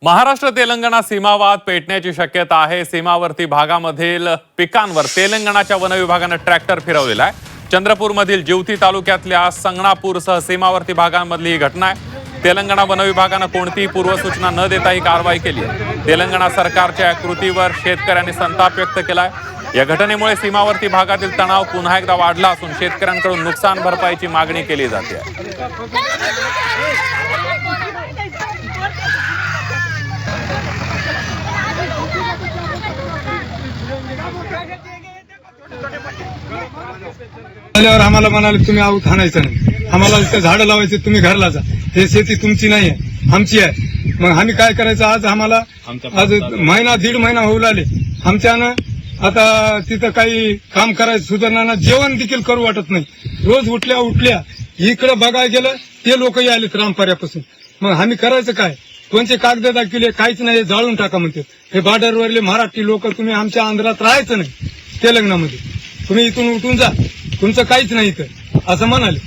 महाराष्ट्र तेलंगणा सीमावाद पेटण्याची शक्यता आहे। सीमावर्ती भागामधील पिकांवर तेलंगणाच्या वन विभागाने ट्रॅक्टर फिरवलेला आहे। चंद्रपूरमधील जिवती तालुक्यातल्या संगणापूरसह सीमावर्ती भागांमधली ही घटना आहे। तेलंगणा वन विभागाने कोणतीही पूर्वसूचना न देता ही कारवाई केली आहे। तेलंगणा सरकारच्या कृतीवर शेतकऱ्यांनी संताप व्यक्त केलाय। या घटनेमुळे सीमावर्ती भागातील तणाव पुन्हा एकदा वाढला असून शेतकऱ्यांकडून नुकसान भरपाईची मागणी केली जाते। आम्हाला म्हणाले तुम्ही आऊत हाणायचं नाही, आम्हाला इथं झाडं लावायचे, तुम्ही घरला जा, हे शेती तुमची नाही आहे, आमची आहे। मग आम्ही काय करायचं? आज महिना दीड महिना होऊ लागले आमच्यानं आता तिथं काही काम करायचं सुधारणा, जेवण देखील करू वाटत नाही। रोज उठल्या इकडे बघायला गेलं ते लोकही आलेत रामपाऱ्यापासून। मग आम्ही करायचं काय? कोणते कागद दाखवले? काहीच नाही, जाळून टाका म्हणते। हे बॉर्डरवरले मराठी लोक, तुम्ही आमच्या आंध्रात राहायचं नाही, तेलंगणामध्ये तुम्ही इथून उठून जा, तुमचं काहीच नाही इथं, असं म्हणाले।